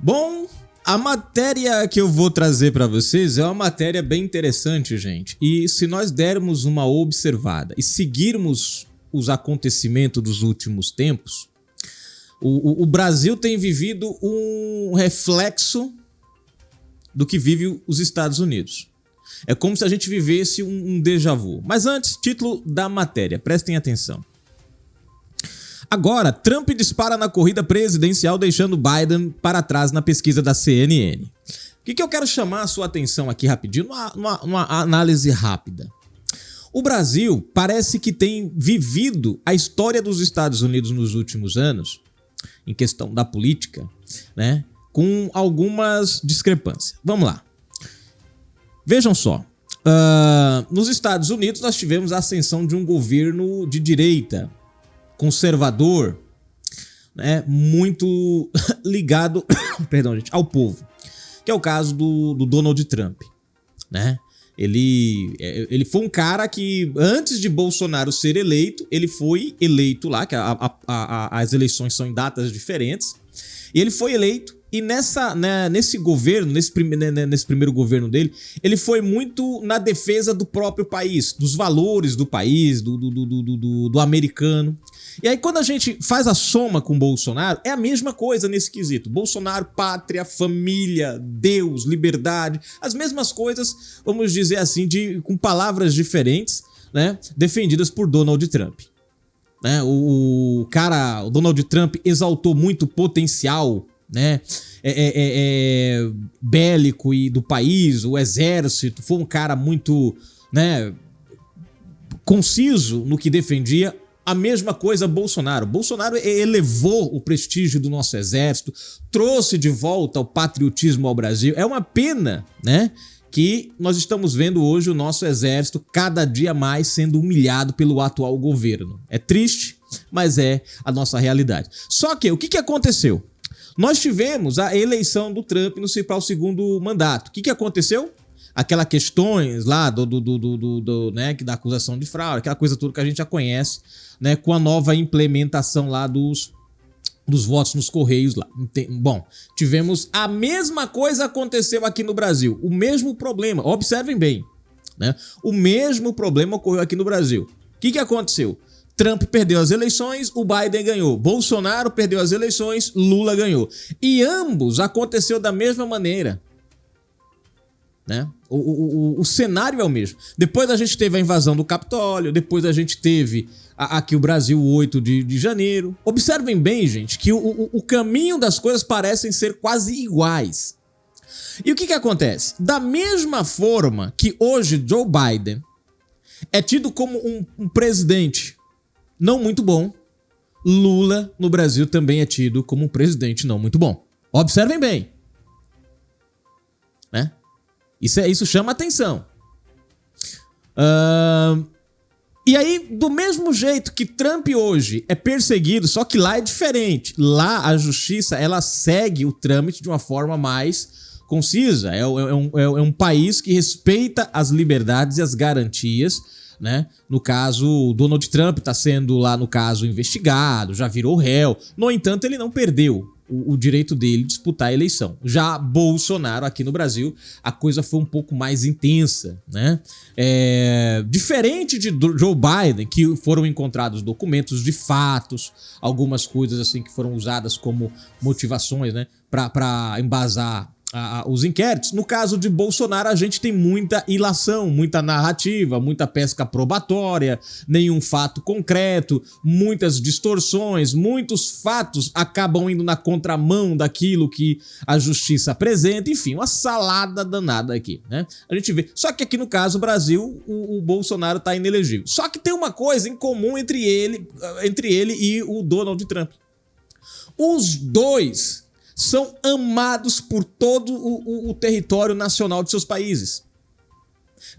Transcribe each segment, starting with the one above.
Bom, a matéria que eu vou trazer para vocês é uma matéria bem interessante, gente. E se nós dermos uma observada e seguirmos os acontecimentos dos últimos tempos, o Brasil tem vivido um reflexo do que vive os Estados Unidos. É como se a gente vivesse um déjà vu. Mas antes, título da matéria, prestem atenção. Agora, Trump dispara na corrida presidencial, deixando Biden para trás na pesquisa da CNN. O que eu quero chamar a sua atenção aqui rapidinho, numa análise rápida. O Brasil parece que tem vivido a história dos Estados Unidos nos últimos anos, em questão da política, né, com algumas discrepâncias. Vamos lá. Vejam só. Nos Estados Unidos nós tivemos a ascensão de um governo de direita, conservador, né, muito ligado perdão, gente, ao povo, que é o caso do Donald Trump, né? Ele foi um cara que, antes de Bolsonaro ser eleito, ele foi eleito lá, que as eleições são em datas diferentes, e ele foi eleito, e nesse governo, nesse primeiro governo dele, ele foi muito na defesa do próprio país, dos valores do país, do americano. E aí quando a gente faz a soma com Bolsonaro, é a mesma coisa nesse quesito. Bolsonaro, pátria, família, Deus, liberdade, as mesmas coisas, vamos dizer assim, com palavras diferentes, né, defendidas por Donald Trump. Né, o Donald Trump exaltou muito o potencial, né, bélico e do país, o exército, foi um cara muito, né, conciso no que defendia. A mesma coisa Bolsonaro. Bolsonaro elevou o prestígio do nosso exército, trouxe de volta o patriotismo ao Brasil. É uma pena, né, que nós estamos vendo hoje o nosso exército cada dia mais sendo humilhado pelo atual governo. É triste, mas é a nossa realidade. Só que o que aconteceu? Nós tivemos a eleição do Trump para o segundo mandato. O que aconteceu? Aquelas questões lá né, da acusação de fraude, aquela coisa toda que a gente já conhece, né, com a nova implementação lá dos votos nos Correios lá. Bom, tivemos a mesma coisa aconteceu aqui no Brasil, o mesmo problema, observem bem, né, o mesmo problema ocorreu aqui no Brasil. O que aconteceu? Trump perdeu as eleições, o Biden ganhou. Bolsonaro perdeu as eleições, Lula ganhou. E ambos aconteceu da mesma maneira. Né? O cenário é o mesmo. Depois a gente teve a invasão do Capitólio, depois a gente teve aqui o Brasil 8 de janeiro. Observem bem, gente, que o caminho das coisas parecem ser quase iguais. E o que acontece? Da mesma forma que hoje Joe Biden é tido como um presidente não muito bom, Lula no Brasil também é tido como um presidente não muito bom. Observem bem. Né? Isso chama atenção. E aí, do mesmo jeito que Trump hoje é perseguido, só que lá é diferente. Lá a justiça ela segue o trâmite de uma forma mais concisa. É um país que respeita as liberdades e as garantias, né? No caso, o Donald Trump está sendo lá, no caso, investigado, já virou réu. No entanto, ele não perdeu o direito dele de disputar a eleição. Já Bolsonaro, aqui no Brasil, a coisa foi um pouco mais intensa, né? Diferente de Joe Biden, que foram encontrados documentos de fatos, algumas coisas assim que foram usadas como motivações, né, para embasar os inquéritos. No caso de Bolsonaro, a gente tem muita ilação, muita narrativa, muita pesca probatória, nenhum fato concreto, muitas distorções, muitos fatos acabam indo na contramão daquilo que a justiça apresenta, enfim, uma salada danada aqui, né? A gente vê. Só que aqui no caso, o Brasil, o Bolsonaro tá inelegível. Só que tem uma coisa em comum entre ele e o Donald Trump. Os dois são amados por todo o território nacional de seus países.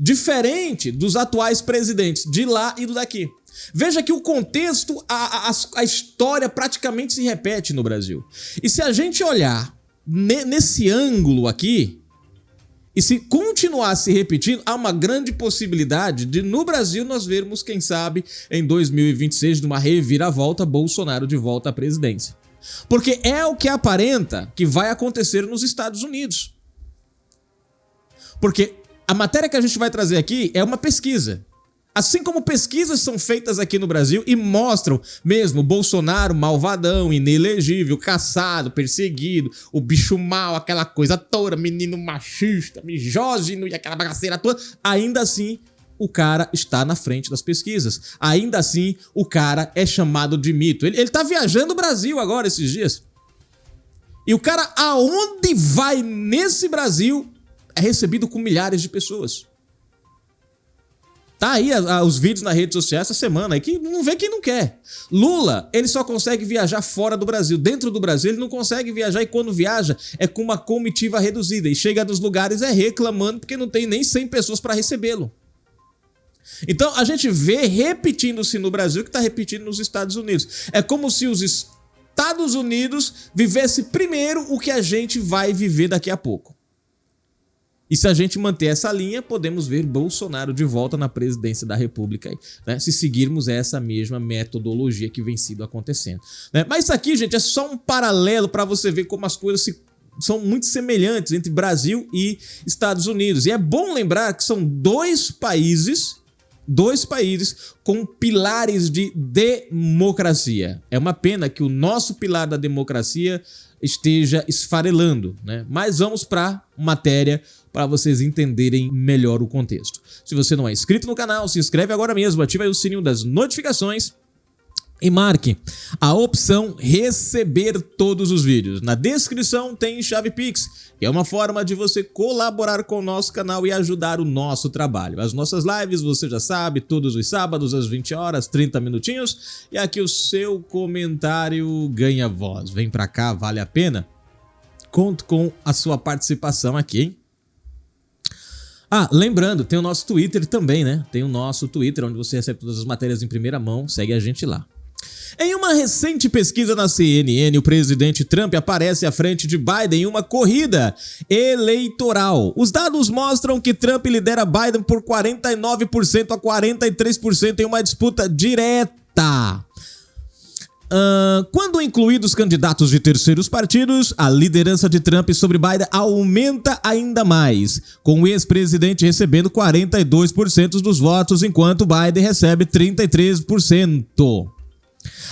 Diferente dos atuais presidentes de lá e do daqui. Veja que o contexto, a história praticamente se repete no Brasil. E se a gente olhar nesse ângulo aqui, e se continuar se repetindo, há uma grande possibilidade de no Brasil nós vermos, quem sabe, em 2026, numa reviravolta, Bolsonaro de volta à presidência. Porque é o que aparenta que vai acontecer nos Estados Unidos. Porque a matéria que a gente vai trazer aqui é uma pesquisa. Assim como pesquisas são feitas aqui no Brasil e mostram mesmo Bolsonaro malvadão, inelegível, caçado, perseguido, o bicho mau, aquela coisa toda, menino machista, misógino e aquela bagaceira toda, ainda assim o cara está na frente das pesquisas. Ainda assim o cara é chamado de mito. Ele tá viajando o Brasil agora esses dias. E o cara, aonde vai nesse Brasil, é recebido com milhares de pessoas. Tá aí os vídeos na rede social essa semana aí que não vê quem não quer. Lula, ele só consegue viajar fora do Brasil. Dentro do Brasil ele não consegue viajar e quando viaja é com uma comitiva reduzida. E chega nos lugares reclamando porque não tem nem 100 pessoas para recebê-lo. Então a gente vê repetindo-se no Brasil que está repetindo nos Estados Unidos. É como se os Estados Unidos vivesse primeiro o que a gente vai viver daqui a pouco. E se a gente manter essa linha, podemos ver Bolsonaro de volta na presidência da República, aí, né? Se seguirmos essa mesma metodologia que vem sido acontecendo, né? Mas isso aqui, gente, é só um paralelo para você ver como as coisas são muito semelhantes entre Brasil e Estados Unidos. E é bom lembrar que são dois países com pilares de democracia. É uma pena que o nosso pilar da democracia esteja esfarelando, né? Mas vamos para matéria para vocês entenderem melhor o contexto. Se você não é inscrito no canal, se inscreve agora mesmo, ativa aí o sininho das notificações e marque a opção receber todos os vídeos. Na descrição tem chave Pix, que é uma forma de você colaborar com o nosso canal e ajudar o nosso trabalho. As nossas lives, você já sabe, todos os sábados às 20 horas, 30 minutinhos. E aqui o seu comentário ganha voz. Vem pra cá, vale a pena? Conto com a sua participação aqui, hein? Ah, lembrando, tem o nosso Twitter também, né? Tem o nosso Twitter, onde você recebe todas as matérias em primeira mão. Segue a gente lá. Em uma recente pesquisa na CNN, o presidente Trump aparece à frente de Biden em uma corrida eleitoral. Os dados mostram que Trump lidera Biden por 49% a 43% em uma disputa direta. Quando incluídos candidatos de terceiros partidos, a liderança de Trump sobre Biden aumenta ainda mais, com o ex-presidente recebendo 42% dos votos, enquanto Biden recebe 33%.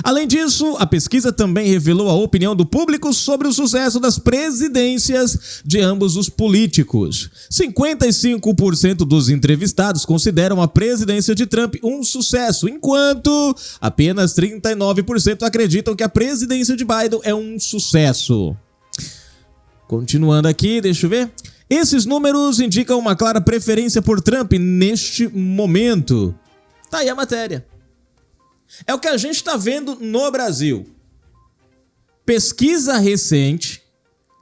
Além disso, a pesquisa também revelou a opinião do público sobre o sucesso das presidências de ambos os políticos. 55% dos entrevistados consideram a presidência de Trump um sucesso, enquanto apenas 39% acreditam que a presidência de Biden é um sucesso. Continuando aqui, deixa eu ver. Esses números indicam uma clara preferência por Trump neste momento. Tá aí a matéria. É o que a gente está vendo no Brasil. Pesquisa recente,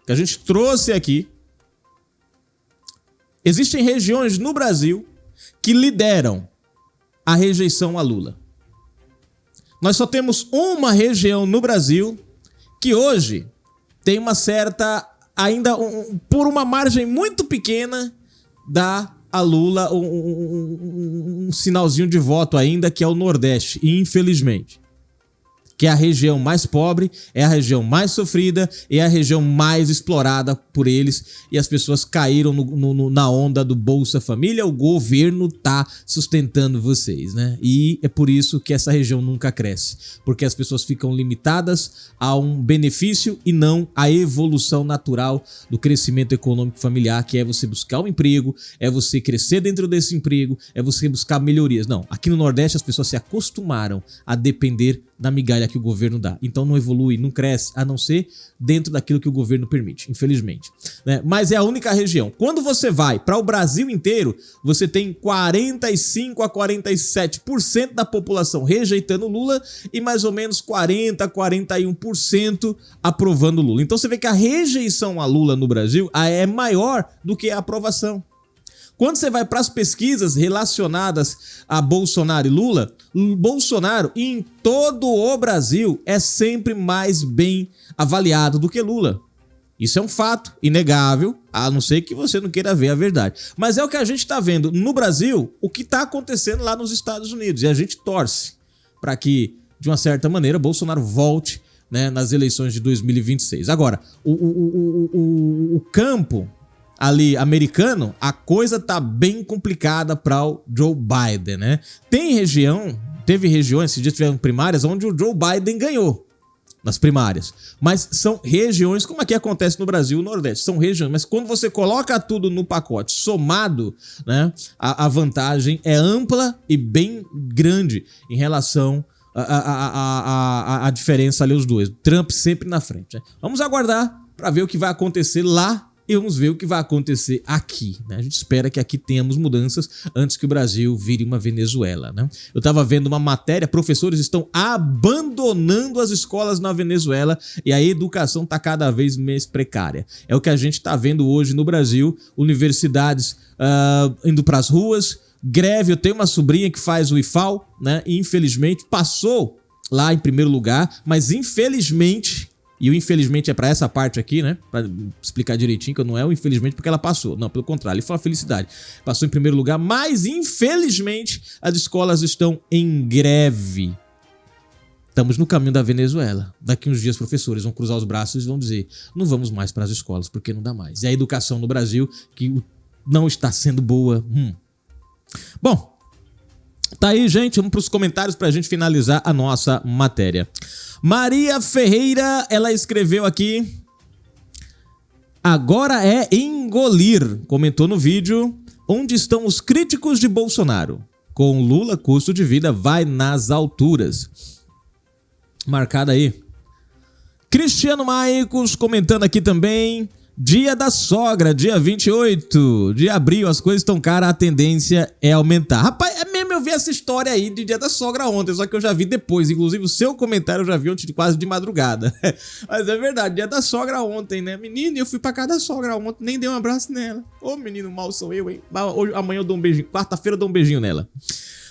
que a gente trouxe aqui. Existem regiões no Brasil que lideram a rejeição a Lula. Nós só temos uma região no Brasil que hoje tem uma certa, ainda por uma margem muito pequena, dá a Lula um sinalzinho de voto ainda, que é o Nordeste, infelizmente. Que é a região mais pobre, é a região mais sofrida, é a região mais explorada por eles, e as pessoas caíram na onda do Bolsa Família. O governo tá sustentando vocês, né? E é por isso que essa região nunca cresce, porque as pessoas ficam limitadas a um benefício e não à evolução natural do crescimento econômico familiar, que é você buscar um emprego, é você crescer dentro desse emprego, é você buscar melhorias. Não, aqui no Nordeste as pessoas se acostumaram a depender da migalha que o governo dá. Então não evolui, não cresce, a não ser dentro daquilo que o governo permite, infelizmente, né? Mas é a única região. Quando você vai para o Brasil inteiro, você tem 45 a 47% da população rejeitando Lula e mais ou menos 40 a 41% aprovando Lula. Então você vê que a rejeição a Lula no Brasil é maior do que a aprovação. Quando você vai para as pesquisas relacionadas a Bolsonaro e Lula, Bolsonaro em todo o Brasil é sempre mais bem avaliado do que Lula. Isso é um fato inegável, a não ser que você não queira ver a verdade. Mas é o que a gente está vendo no Brasil, o que está acontecendo lá nos Estados Unidos. E a gente torce para que, de uma certa maneira, Bolsonaro volte né, nas eleições de 2026. Agora, o campo ali americano, a coisa tá bem complicada para o Joe Biden, né? Teve regiões, esses dias tiveram primárias, onde o Joe Biden ganhou nas primárias. Mas são regiões, como aqui acontece no Brasil, no Nordeste, são regiões, mas quando você coloca tudo no pacote somado, né, a vantagem é ampla e bem grande em relação a diferença ali os dois. Trump sempre na frente, né? Vamos aguardar para ver o que vai acontecer lá e vamos ver o que vai acontecer aqui, né? A gente espera que aqui tenhamos mudanças antes que o Brasil vire uma Venezuela, né? Eu tava vendo uma matéria, professores estão abandonando as escolas na Venezuela e a educação tá cada vez mais precária. É o que a gente tá vendo hoje no Brasil, universidades indo pras ruas, greve. Eu tenho uma sobrinha que faz o IFAL, né? E infelizmente passou lá em primeiro lugar, mas infelizmente... E o infelizmente é pra essa parte aqui, né? Pra explicar direitinho, que não é o infelizmente porque ela passou. Não, pelo contrário, ele foi uma felicidade. Passou em primeiro lugar, mas infelizmente as escolas estão em greve. Estamos no caminho da Venezuela. Daqui uns dias os professores vão cruzar os braços e vão dizer: não vamos mais para as escolas porque não dá mais. E a educação no Brasil que não está sendo boa. Bom, tá aí, gente. Vamos para os comentários pra gente finalizar a nossa matéria. Maria Ferreira, ela escreveu aqui: agora é engolir. Comentou no vídeo: onde estão os críticos de Bolsonaro? Com Lula, custo de vida vai nas alturas. Marcada aí. Cristiano Maicos comentando aqui também: dia da sogra, dia 28 de abril, as coisas estão caras, a tendência é aumentar. Rapaz, é mesmo, eu vi essa história aí de dia da sogra ontem, só que eu já vi depois. Inclusive o seu comentário eu já vi ontem, quase de madrugada. Mas é verdade, dia da sogra ontem, né? Menino, eu fui pra casa da sogra ontem, nem dei um abraço nela. Ô menino, mal sou eu, hein? Hoje, amanhã eu dou um beijinho, quarta-feira eu dou um beijinho nela.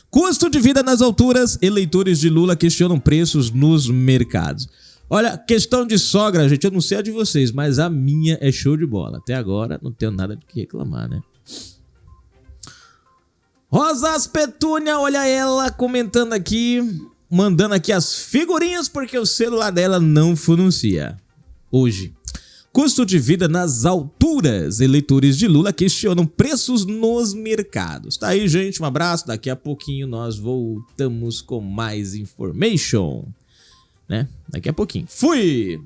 Custo de vida nas alturas, eleitores de Lula questionam preços nos mercados. Olha, questão de sogra, gente, eu não sei a de vocês, mas a minha é show de bola. Até agora não tenho nada de que reclamar, né? Rosas Petúnia, olha ela comentando aqui, mandando aqui as figurinhas porque o celular dela não funcia. Hoje, custo de vida nas alturas, eleitores de Lula questionam preços nos mercados. Tá aí, gente, um abraço, daqui a pouquinho nós voltamos com mais information. Né? Daqui a pouquinho. Fui!